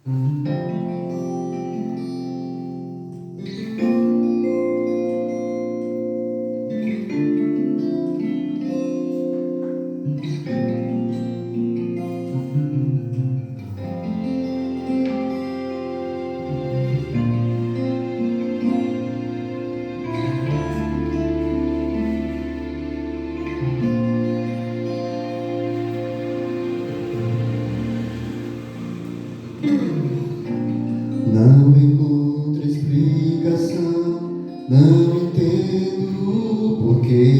Não encontro explicação, não entendo o porquê.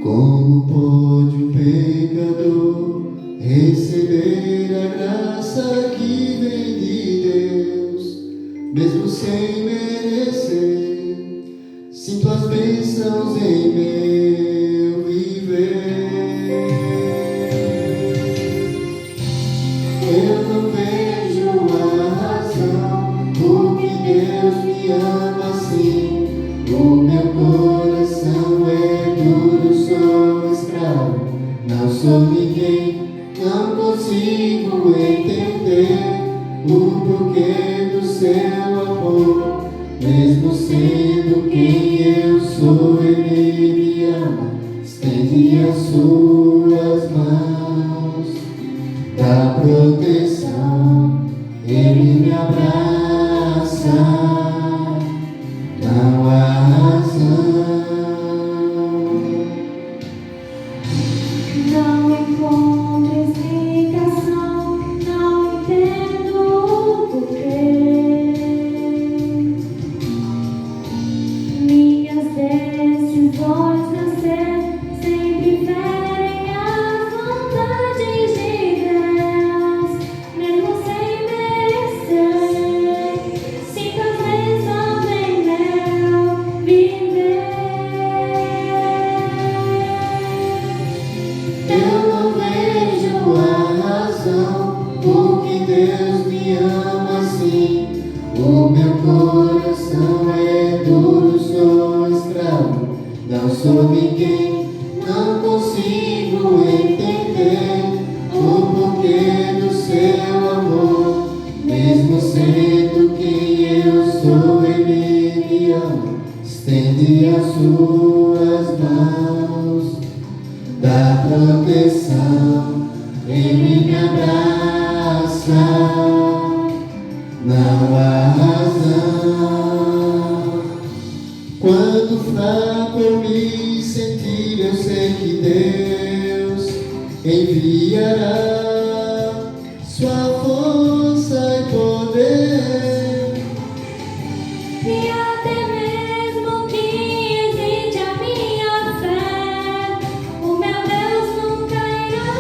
Como pode um pecador receber a graça que vem de Deus, mesmo sem merecer? Sinto as bênçãos em meu viver. Eu não vejo a razão por que Deus me ama assim. O meu coração é duro, sou escravo, não sou ninguém, não consigo entender o porquê do seu amor. Mesmo sendo quem eu sou, Ele me ama, estende as suas mãos, dá proteção, Ele me abraça, não há razão. Não encontro explicação, não entendo o porquê. Minhas decisões a ser sempre ferem as vontades de Deus, mesmo sem merecer. Sinto as bênçãos em meu viver. Eu não vejo a razão por que Deus me ama assim. O meu coração é duro, sou escravo, não sou ninguém, não consigo entender o porquê do seu amor. Mesmo sendo quem eu sou, Ele me ama, estende as suas mãos, dá proteção, Ele me abraça, não há razão. Quando fraco eu me sentir, eu sei que Deus enviará sua força e poder. E até mesmo que hesite a minha fé, o meu Deus nunca irá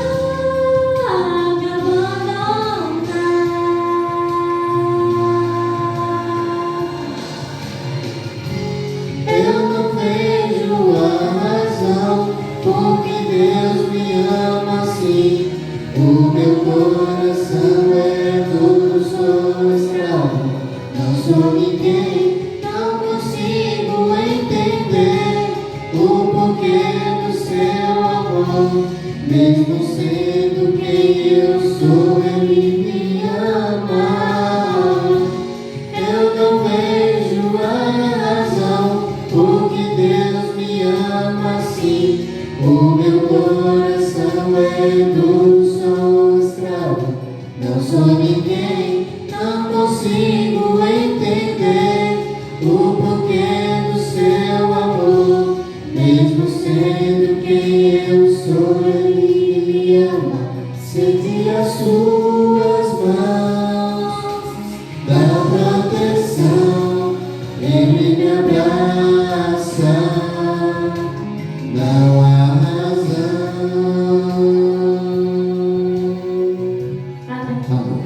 me abandonar. Eu não vejo a razão por que Deus me ama assim. O meu coração é duro, sou escravo, não sou ninguém, não consigo entender o porquê do seu amor. Mesmo sendo quem eu sou, Ele me ama. Eu não vejo a razão por que Deus me ama assim. O meu coração é duro, sou escravo, não sou ninguém, não consigo entender o porquê do seu amor. Mesmo sendo quem eu sou, Ele me ama, sente as suas mãos, dá proteção, Ele me abraça, não há razão. Amém. Amém.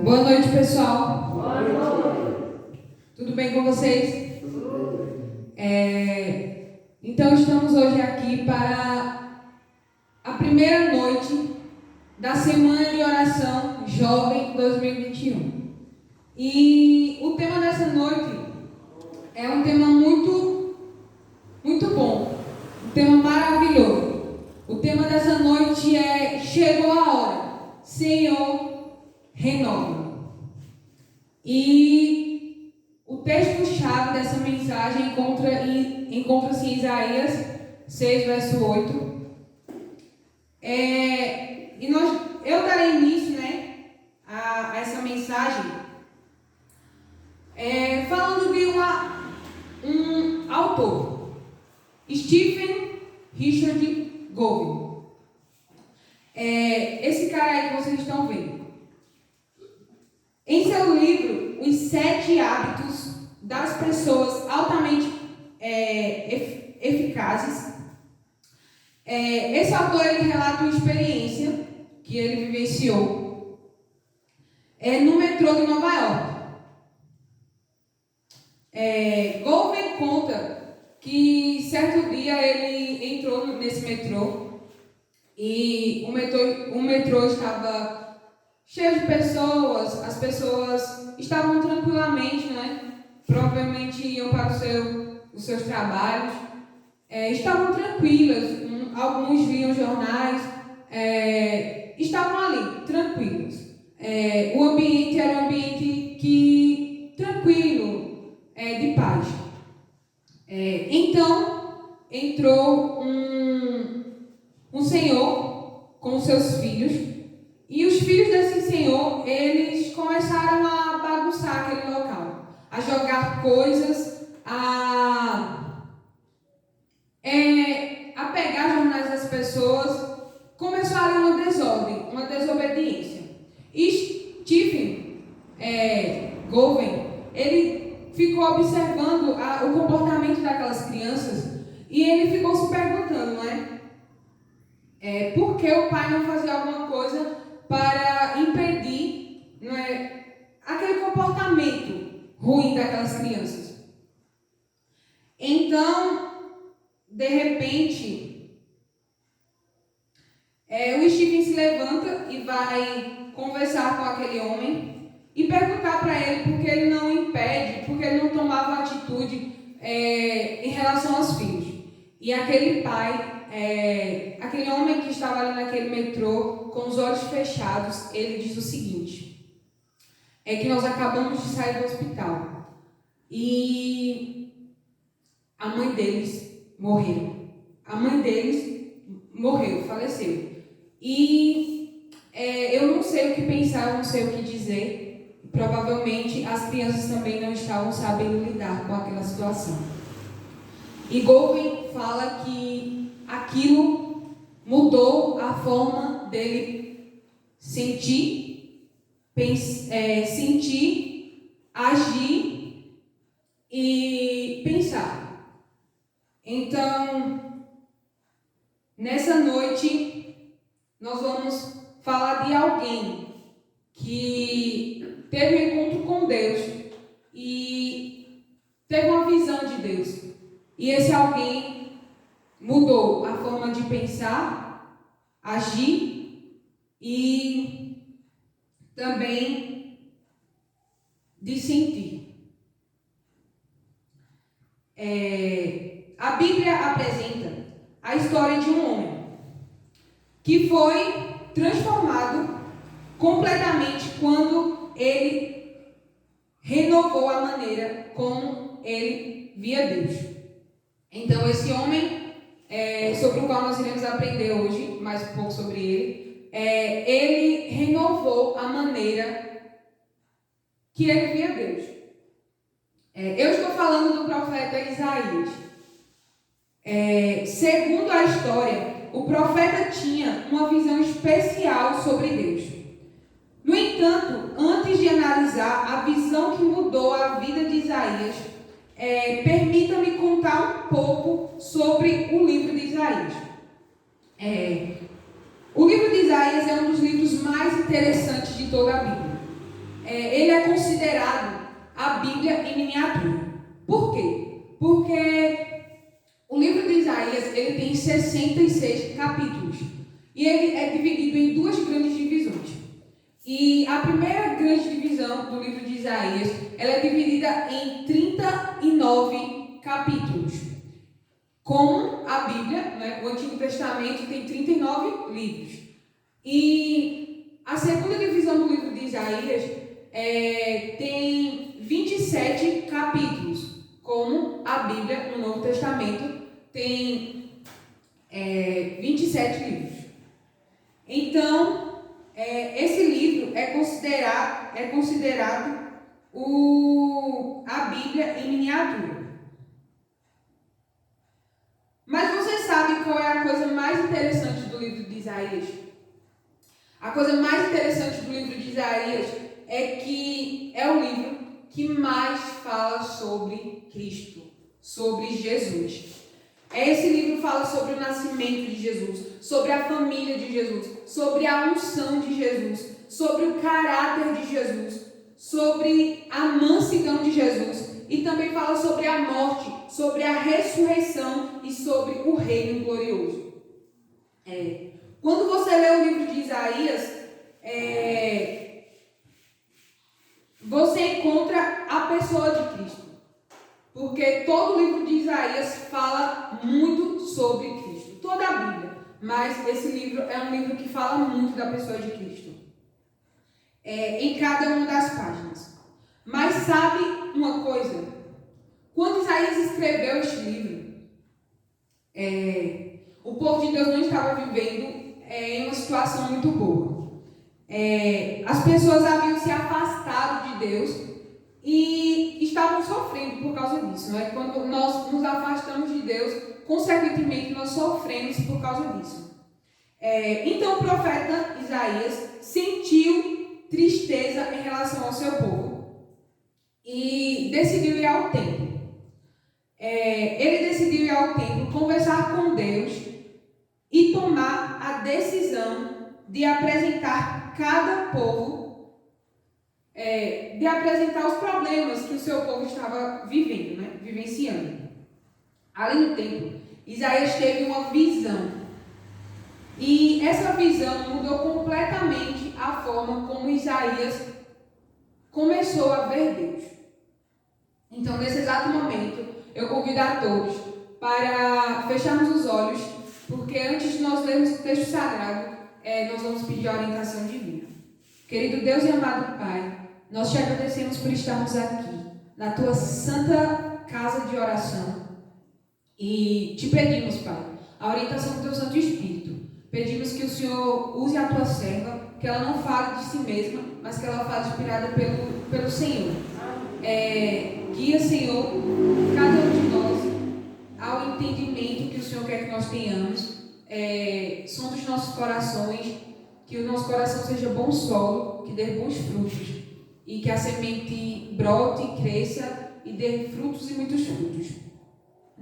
Boa noite, pessoal. Boa noite. Tudo bem com vocês? Então, estamos hoje aqui para a primeira noite da Semana de Oração Jovem 2021. E o tema dessa noite é um tema muito bom, um tema maravilhoso. O tema dessa noite é Chegou a Hora, Senhor, renova. E o texto-chave dessa mensagem encontra-se em Isaías 6, verso 8. Eu darei início, a essa mensagem falando de um autor, Stephen Richard Covey. Esse cara aí que vocês estão vendo. Em seu livro, Os 7 Hábitos das Pessoas Altamente Eficazes, esse autor ele relata uma experiência que ele vivenciou no metrô de Nova York. Covey conta que certo dia ele entrou nesse metrô e o metrô estava cheio de pessoas, as pessoas estavam tranquilamente, provavelmente iam para os seus trabalhos, estavam tranquilas, alguns liam jornais, estavam ali, tranquilos. O ambiente era um ambiente tranquilo, de paz. Então, entrou um senhor com seus filhos, e os filhos desse senhor, eles começaram a bagunçar aquele local, a jogar coisas, a pegar jornais das pessoas. Começou ali uma desordem, uma desobediência. E Stephen Covey, ele ficou observando o comportamento daquelas crianças e ele ficou se perguntando, por que o pai não fazia alguma coisa para impedir, aquele comportamento ruim daquelas crianças. Então, de repente, o Stephen se levanta e vai conversar com aquele homem e perguntar para ele por que ele não impede, por que ele não tomava atitude em relação aos filhos. E aquele pai, aquele homem que estava ali naquele metrô, com os olhos fechados, ele diz o seguinte: que nós acabamos de sair do hospital e a mãe deles morreu. A mãe deles morreu, faleceu. E eu não sei o que pensar, eu não sei o que dizer. Provavelmente as crianças também não estavam sabendo lidar com aquela situação. E Covey fala que aquilo mudou a forma dele sentir, agir e pensar. Então, nessa noite, nós vamos falar de alguém que teve um encontro com Deus e teve uma visão de Deus. E esse alguém mudou a forma de pensar, agir e também de sentir. A Bíblia apresenta a história de um homem que foi transformado completamente quando ele renovou a maneira como ele via Deus. Então, esse homem, sobre o qual nós iremos aprender hoje, mais um pouco sobre ele, ele renovou a maneira que ele via Deus. Eu estou falando do profeta Isaías. Segundo a história, o profeta tinha uma visão especial sobre Deus. No entanto, antes de analisar a visão que mudou a vida de Isaías, permita-me contar um pouco sobre o livro de Isaías. O livro de Isaías é um dos livros mais interessantes de toda a Bíblia. Bíblia em miniatura. Por quê? Porque o livro de Isaías ele tem 66 capítulos e ele é dividido em duas grandes divisões. E a primeira grande divisão do livro de Isaías ela é dividida em 39 capítulos. Como a Bíblia, né, o Antigo Testamento tem 39 livros. E a segunda divisão do livro de Isaías tem 27 capítulos. Como a Bíblia, no Novo Testamento, tem 27 livros. Então, esse livro é considerado a Bíblia em miniatura. Mas você sabe qual é a coisa mais interessante do livro de Isaías? A coisa mais interessante do livro de Isaías é que é o livro que mais fala sobre Cristo, sobre Jesus. Esse livro fala sobre o nascimento de Jesus, sobre a família de Jesus, sobre a unção de Jesus, sobre o caráter de Jesus, sobre a mansidão de Jesus e também fala sobre a morte, sobre a ressurreição e sobre o reino glorioso. Quando você lê o livro de Isaías, você encontra a pessoa de Cristo. Porque todo o livro de Isaías fala muito sobre Cristo. Toda a Bíblia. Mas esse livro é um livro que fala muito da pessoa de Cristo. Em cada uma das páginas. Mas sabe uma coisa? Quando Isaías escreveu este livro, o povo de Deus não estava vivendo em uma situação muito boa. As pessoas haviam se afastado de Deus e estavam sofrendo por causa disso. Não é? Quando nós nos afastamos de Deus, consequentemente nós sofremos por causa disso. Então o profeta Isaías sentiu tristeza em relação ao seu povo e decidiu ir ao templo. Ele decidiu ir ao templo, conversar com Deus e tomar a decisão de apresentar cada povo, de apresentar os problemas que o seu povo estava vivendo, né? Vivenciando. Ali no templo, Isaías teve uma visão. E essa visão mudou completamente a forma como Isaías começou a ver Deus. Então, nesse exato momento, eu convido a todos para fecharmos os olhos, porque antes de nós lermos o texto sagrado, nós vamos pedir a orientação divina. Querido Deus e amado Pai, nós te agradecemos por estarmos aqui, na tua santa casa de oração, e te pedimos, Pai, a orientação do teu Santo Espírito. Pedimos que o Senhor use a tua serva, que ela não fale de si mesma, mas que ela fale inspirada pelo Senhor. Guia, Senhor, cada um de nós ao entendimento que o Senhor quer que nós tenhamos. Som dos nossos corações, que o nosso coração seja bom solo, que dê bons frutos, e que a semente brote, cresça e dê frutos e muitos frutos.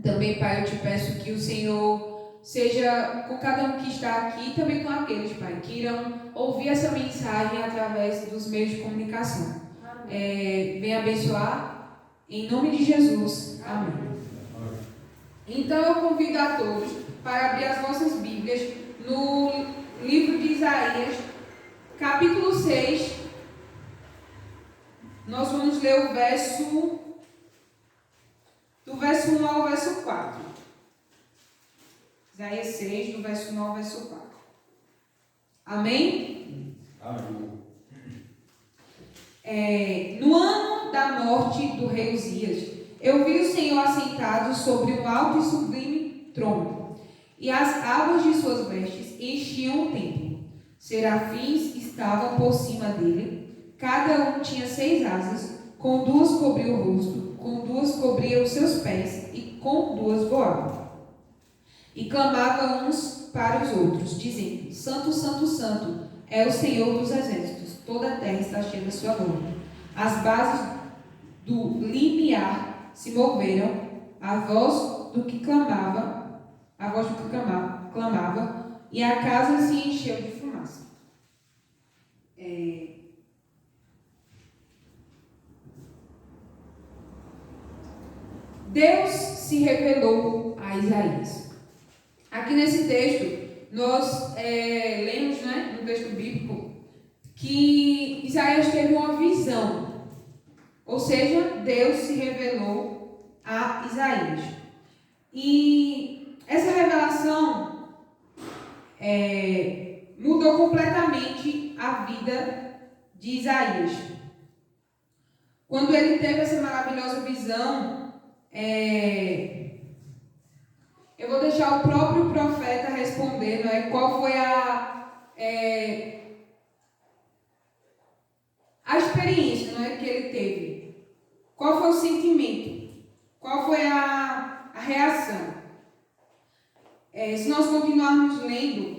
Também, Pai, eu te peço que o Senhor seja com cada um que está aqui e também com aqueles, Pai, que irão ouvir essa mensagem através dos meios de comunicação. Venha abençoar, em nome de Jesus. Amém. Então eu convido a todos para abrir as vossas Bíblias no livro de Isaías, capítulo 6. Nós vamos ler o verso do verso 1 ao verso 4. Isaías 6, do verso 1 ao verso 4. Amém? Amém. No ano da morte do rei Uzias, eu vi o Senhor assentado sobre um alto e sublime trono, e as abas de suas vestes enchiam o templo. Serafins estavam por cima dele, cada um tinha 6 asas, com 2 cobria o rosto, com 2 cobria os seus pés, e com 2 voavam. E clamavam uns para os outros, dizendo: Santo, Santo, Santo é o Senhor dos exércitos, toda a terra está cheia da sua glória. As bases do limiar se moveram, a voz do que clamava, e a casa se encheu de fumaça. Deus se revelou a Isaías. Aqui nesse texto, nós lemos, no texto bíblico, que Isaías teve uma visão. Ou seja, Deus se revelou a Isaías. E essa revelação mudou completamente a vida de Isaías. Quando ele teve essa maravilhosa visão, eu vou deixar o próprio profeta responder, qual foi a experiência, que ele teve. Qual foi o sentimento? Qual foi a reação? Se nós continuarmos lendo,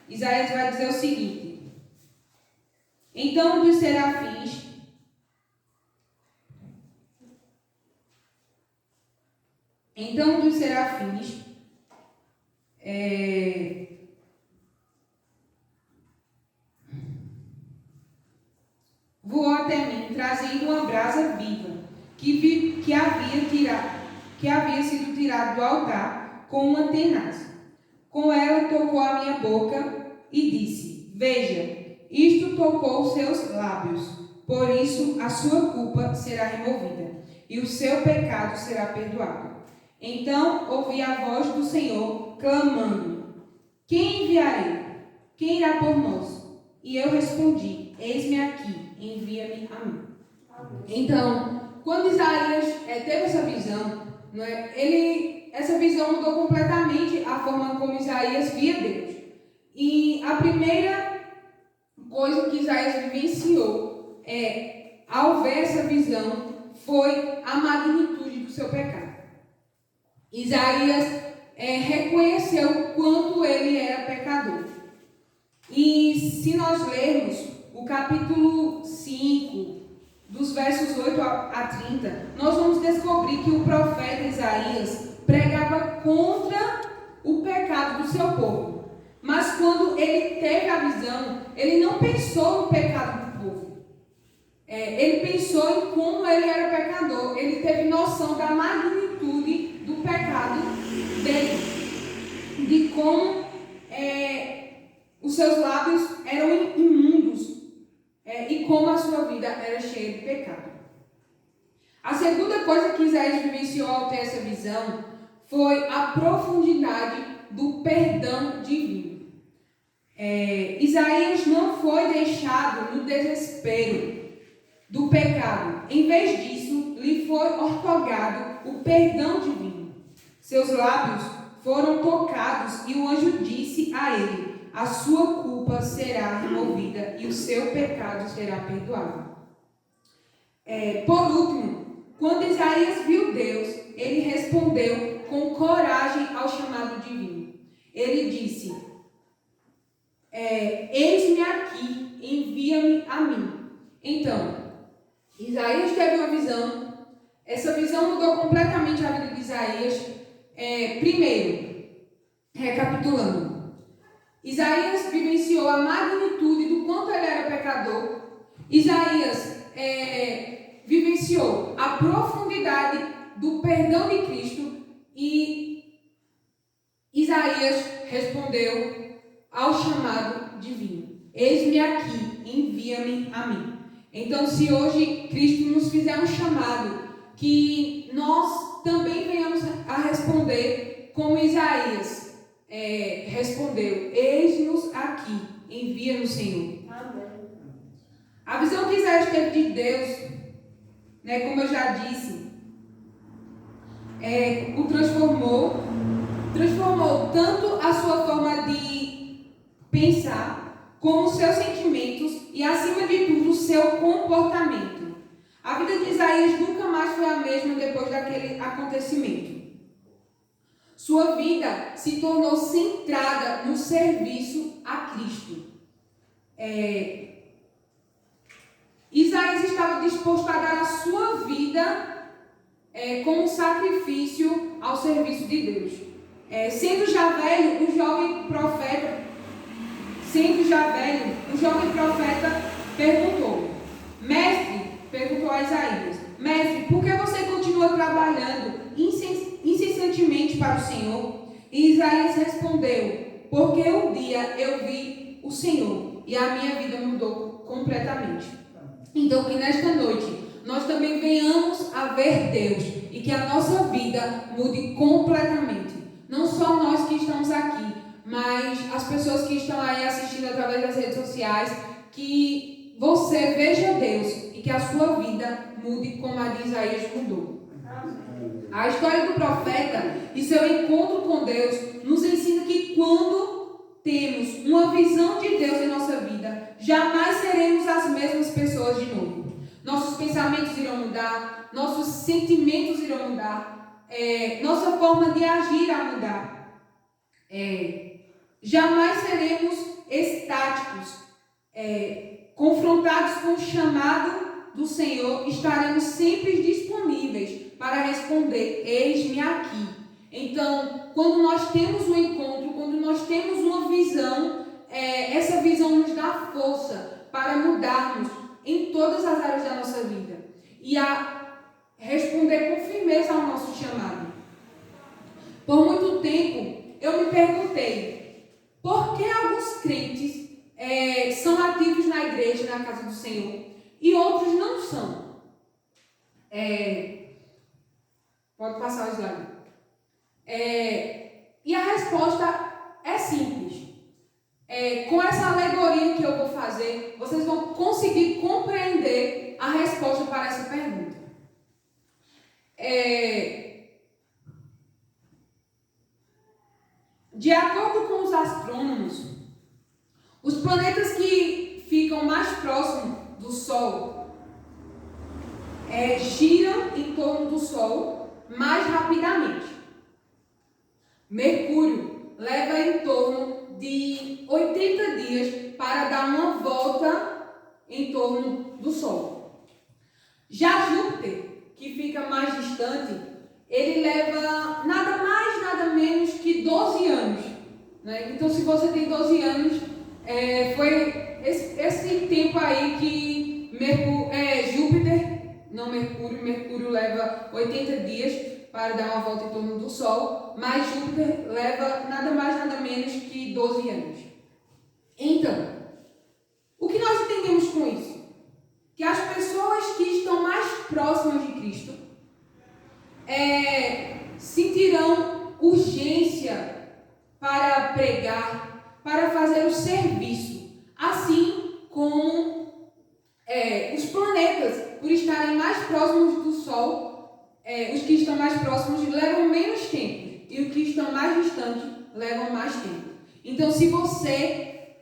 Isaías vai dizer o seguinte: então dos serafins voou até mim, trazendo uma brasa viva, que havia sido tirado do altar com uma tenaz. Com ela tocou a minha boca e disse: veja, isto tocou os seus lábios, por isso a sua culpa será removida, e o seu pecado será perdoado. Então ouvi a voz do Senhor clamando: quem enviarei? Quem irá por nós? E eu respondi: eis-me aqui, envia-me a mim. Então, quando Isaías teve essa visão, essa visão mudou completamente a forma como Isaías via Deus. E a primeira coisa que Isaías vivenciou ao ver essa visão, foi a magnitude do seu pecado. Isaías reconheceu o quanto ele era pecador. E se nós lermos o capítulo 5, dos versos 8 a 30, nós vamos descobrir que o profeta Isaías pregava contra o pecado do seu povo. Mas quando ele teve a visão, ele não pensou no pecado do povo. Ele pensou em como ele era pecador. Ele teve noção da magnitude do pecado dele, de como os seus lábios eram imundos e como a sua vida era cheia de pecado. A segunda coisa que Isaías vivenciou ao ter essa visão foi a profundidade do perdão divino. Isaías não foi deixado no desespero do pecado. Em vez disso, lhe foi outorgado o perdão divino. Seus lábios foram tocados e o anjo disse a ele: a sua culpa será removida e o seu pecado será perdoado. Por último, quando Isaías viu Deus, ele respondeu com coragem ao chamado divino. Ele disse: eis-me aqui, envia-me a mim. Então, Isaías teve uma visão. Essa visão mudou completamente a vida de Isaías. Primeiro, recapitulando, Isaías vivenciou a magnitude do quanto ele era pecador. Isaías vivenciou a profundidade do perdão de Cristo. E Isaías respondeu ao chamado divino: eis-me aqui, envia-me a mim. Então, se hoje Cristo nos fizer um chamado, que nós também venhamos a responder como Isaías respondeu: eis-nos aqui, envia-nos, Senhor. Amém. A visão que Isaías teve de Deus, como eu já disse, o transformou tanto a sua forma de pensar, como os seus sentimentos e, acima de tudo, o seu comportamento. A vida de Isaías nunca mais foi a mesma depois daquele acontecimento. Sua vida se tornou centrada no serviço a Cristo. Isaías estava disposto a dar a sua vida como sacrifício ao serviço de Deus. Sendo já velho, o jovem profeta perguntou a Isaías: mestre, por que você continua trabalhando insistentemente para o Senhor. E Isaías respondeu: porque um dia eu vi o Senhor e a minha vida mudou completamente. Então, que nesta noite nós também venhamos a ver Deus e que a nossa vida mude completamente. Não só nós que estamos aqui, mas as pessoas que estão aí assistindo através das redes sociais, que você veja Deus e que a sua vida mude como a de Isaías mudou. A história do profeta e seu encontro com Deus nos ensina que quando temos uma visão de Deus em nossa vida, jamais seremos as mesmas pessoas de novo. Nossos pensamentos irão mudar, nossos sentimentos irão mudar, nossa forma de agir irá mudar. Jamais seremos estáticos, confrontados com o chamado do Senhor, estaremos sempre disponíveis para responder: eis-me aqui. Então, quando nós temos um encontro, quando nós temos uma visão, essa visão nos dá força para mudarmos em todas as áreas da nossa vida e a responder com firmeza ao nosso chamado. Por muito tempo, eu me perguntei: por que alguns crentes são ativos na igreja, na casa do Senhor, e outros não são? Pode passar o slide. E a resposta é simples. Com essa alegoria que eu vou fazer, vocês vão conseguir compreender a resposta para essa pergunta. De acordo com os astrônomos, os planetas que ficam mais próximos do Sol giram em torno do Sol mais rapidamente. Mercúrio leva em torno de 80 dias para dar uma volta em torno do Sol. Já Júpiter, que fica mais distante, ele leva nada mais, nada menos que 12 anos. Né? Então, se você tem 12 anos, foi esse tempo aí que Mercúrio leva 80 dias para dar uma volta em torno do Sol, mas Júpiter leva nada mais, nada menos que 12 anos. Então, o que nós entendemos com isso? Que as pessoas que estão mais próximas de Cristo sentirão urgência para pregar, para fazer o serviço, assim como os planetas, por estarem mais próximos do Sol, os que estão mais próximos levam menos tempo e os que estão mais distantes levam mais tempo. Então,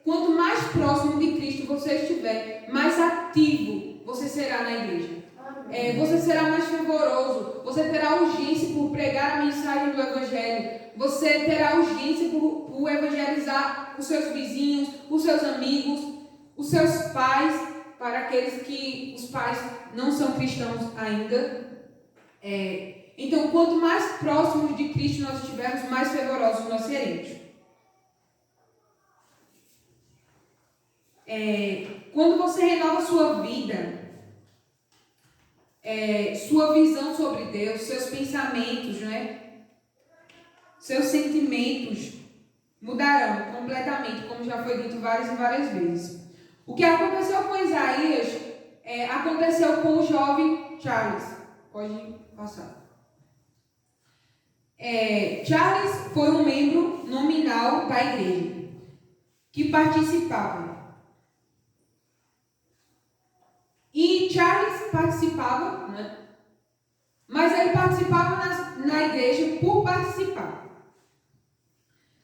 quanto mais próximo de Cristo você estiver, mais ativo você será na igreja. Você será mais fervoroso, você terá urgência por pregar a mensagem do Evangelho, você terá urgência por evangelizar os seus vizinhos, os seus amigos, os seus pais, para aqueles que os pais não são cristãos ainda. Então, quanto mais próximos de Cristo nós estivermos, mais fervorosos nós seremos. Quando você renova sua vida, sua visão sobre Deus, seus pensamentos, seus sentimentos mudarão completamente, como já foi dito várias e várias vezes. O que aconteceu com Isaías aconteceu com o jovem Charles. Pode passar. Charles foi um membro nominal da igreja que participava. E Charles participava, mas ele participava na igreja por participar.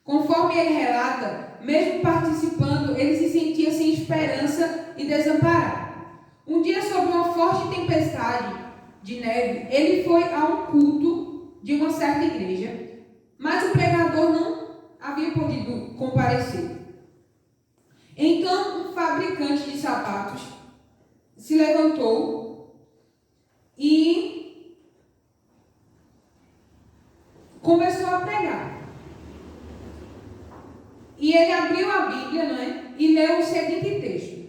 Conforme ele relata, mesmo participando, ele se sentia sem esperança e desamparado. Um dia, sob uma forte tempestade de neve, ele foi a um culto de uma certa igreja, mas o pregador não havia podido comparecer. Então, um fabricante de sapatos se levantou e começou a pregar. E ele abriu a Bíblia, e leu o seguinte texto: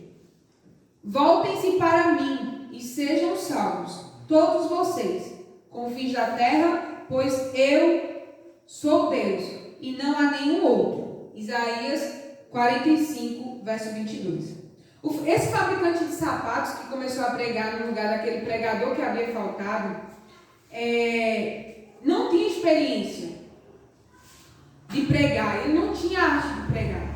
voltem-se para mim e sejam salvos, todos vocês, confins da terra, pois eu sou Deus e não há nenhum outro. Isaías 45, verso 22. Esse fabricante de sapatos que começou a pregar no lugar daquele pregador que havia faltado, não tinha experiência de pregar, ele não tinha arte de pregar.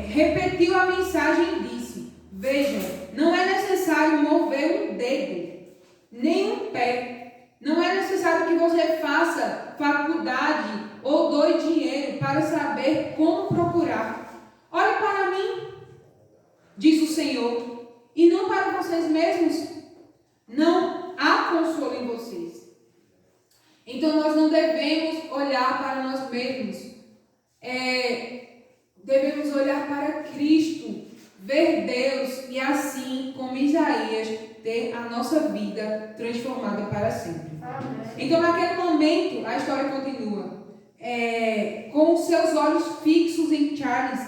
Repetiu a mensagem e disse: veja, não é necessário mover um dedo, nem um pé. Não é necessário que você faça faculdade ou doe dinheiro para saber como procurar. Olhe para mim, diz o Senhor, e não para vocês mesmos. Não há consolo em vocês. Então nós não devemos olhar para nós mesmos. Devemos olhar para Cristo, ver Deus e assim, como Isaías, ter a nossa vida transformada para sempre. Amém. Então naquele momento, a história continua. Com os seus olhos fixos em Charles,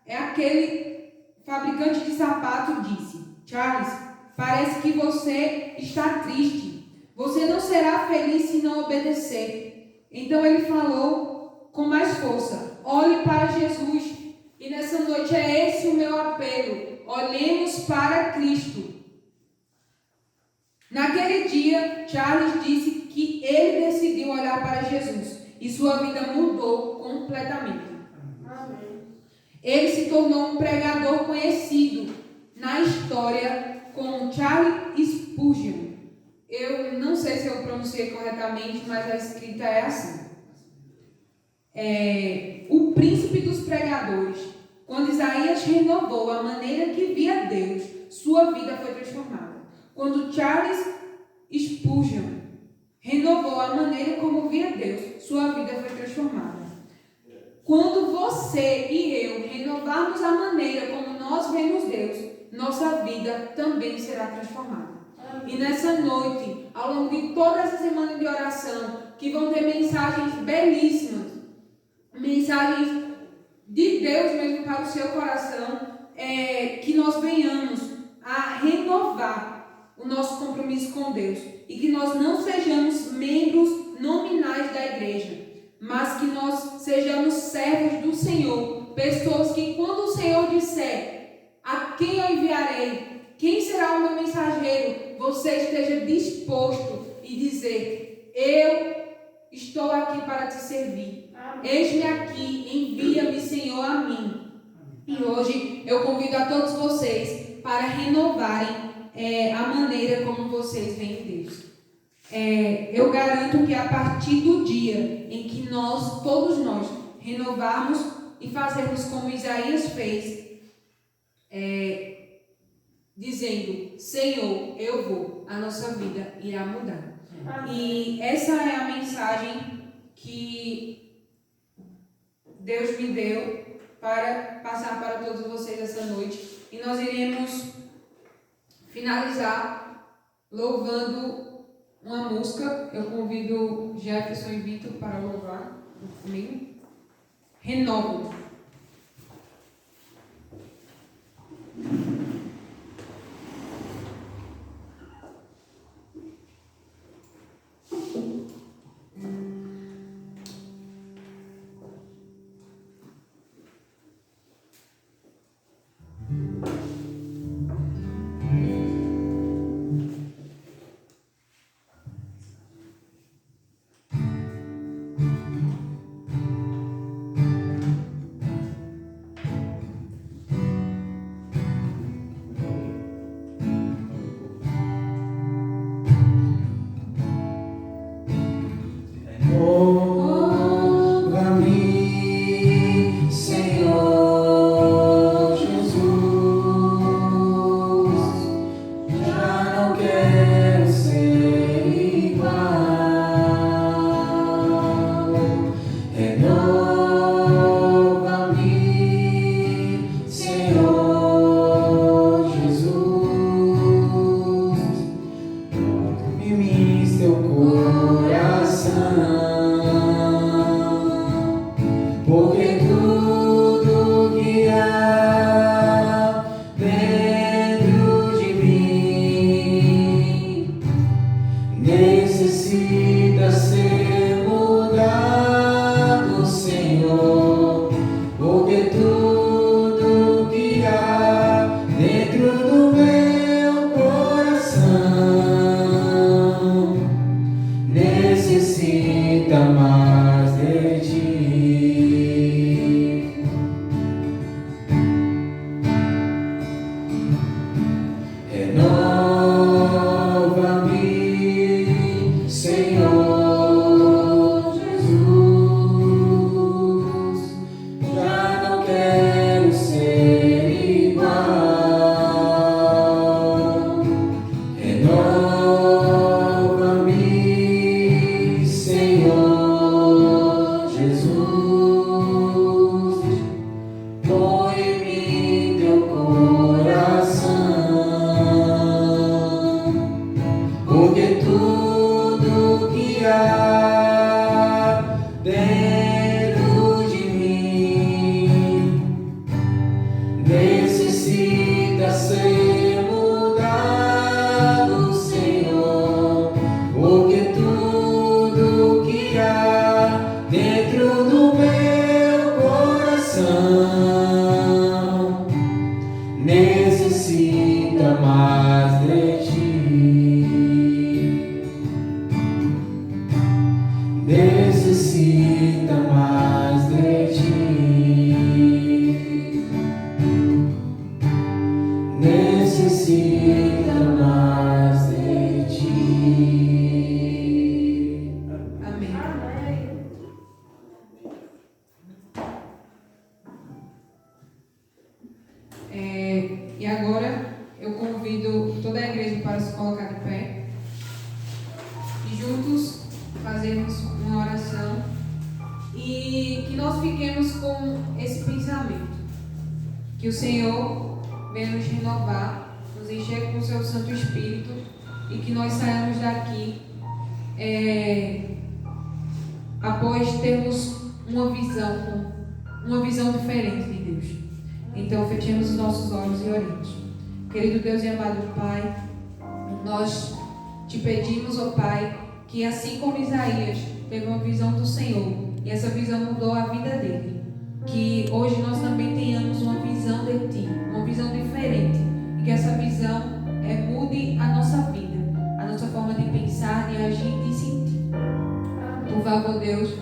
aquele fabricante de sapato disse: Charles, parece que você está triste. Você não será feliz se não obedecer. Então ele falou com mais força: olhe para Jesus. E nessa noite é esse o meu apelo. Olhemos para Cristo. Naquele dia, Charles disse que ele decidiu olhar para Jesus. E sua vida mudou completamente. Amém. Ele se tornou um pregador conhecido na história como Charles Spurgeon. Eu não sei se eu pronunciei corretamente, mas a escrita é assim. O príncipe dos pregadores. Quando Isaías renovou a maneira que via Deus, sua vida foi transformada. Quando Charles Spurgeon renovou a maneira como via Deus, sua vida foi transformada. Quando você e eu renovarmos a maneira como nós vemos Deus, nossa vida também será transformada. E nessa noite, ao longo de toda essa semana de oração, que vão ter mensagens belíssimas, mensagens de Deus mesmo para o seu coração, que nós venhamos a renovar o nosso compromisso com Deus e que nós não sejamos membros nominais da igreja, mas que nós sejamos servos do Senhor, pessoas que quando o Senhor disser: a quem eu enviarei, quem será o meu mensageiro, você esteja disposto e dizer: eu estou aqui para te servir. Eis-me aqui, envia-me, Senhor, a mim. E hoje eu convido a todos vocês para renovarem a maneira como vocês veem Deus. Eu garanto que a partir do dia em que todos nós, renovarmos e fazermos como Isaías fez, dizendo: Senhor, eu vou, a nossa vida irá mudar. E essa é a mensagem que Deus me deu para passar para todos vocês essa noite. E nós iremos finalizar louvando uma música. Eu convido Jefferson e Vitor para louvar comigo. Renovo. para se colocar de pé e juntos fazermos uma oração e que nós fiquemos com esse pensamento, que o Senhor venha nos renovar, nos encher com o seu Santo Espírito e que nós saiamos daqui após termos uma visão diferente de Deus. Então fechemos os nossos olhos e oremos. Querido Deus e amado Pai, nós te pedimos, ó Pai, que assim como Isaías teve uma visão do Senhor e essa visão mudou a vida dele, que hoje nós também tenhamos uma visão de Ti, uma visão diferente, e que essa visão mude a nossa vida, a nossa forma de pensar, de agir e de sentir. Por favor, Deus,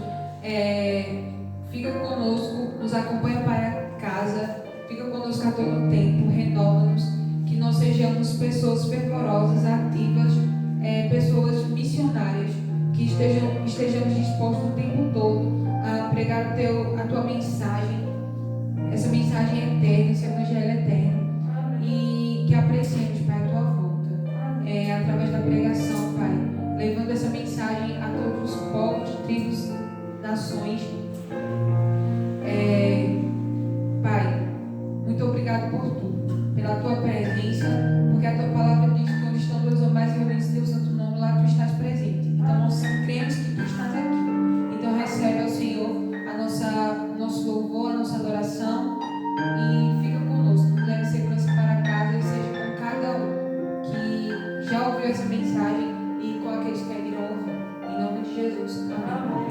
fica conosco, nos acompanha para casa, fica conosco a todo tempo, renova-nos, que nós sejamos pessoas fervorosas, ativas, pessoas missionárias, que estejamos dispostos o tempo todo a pregar a tua mensagem, essa mensagem eterna, esse evangelho eterno, e que apreciemos, Pai, a tua volta, através da pregação, Pai, levando essa mensagem a todos os povos, tribos, nações. Pai, muito obrigado por tudo, pela tua presença, porque a tua palavra diz que onde estão dois ou mais reunidos em teu santo nome, lá tu estás presente. Então nós cremos que tu estás aqui. Então recebe ao Senhor nosso louvor, a nossa adoração e fica conosco. Nos leve segurança para casa e seja com cada um que já ouviu essa mensagem e com aqueles que ainda irão ouvir. Em nome de Jesus. Amém.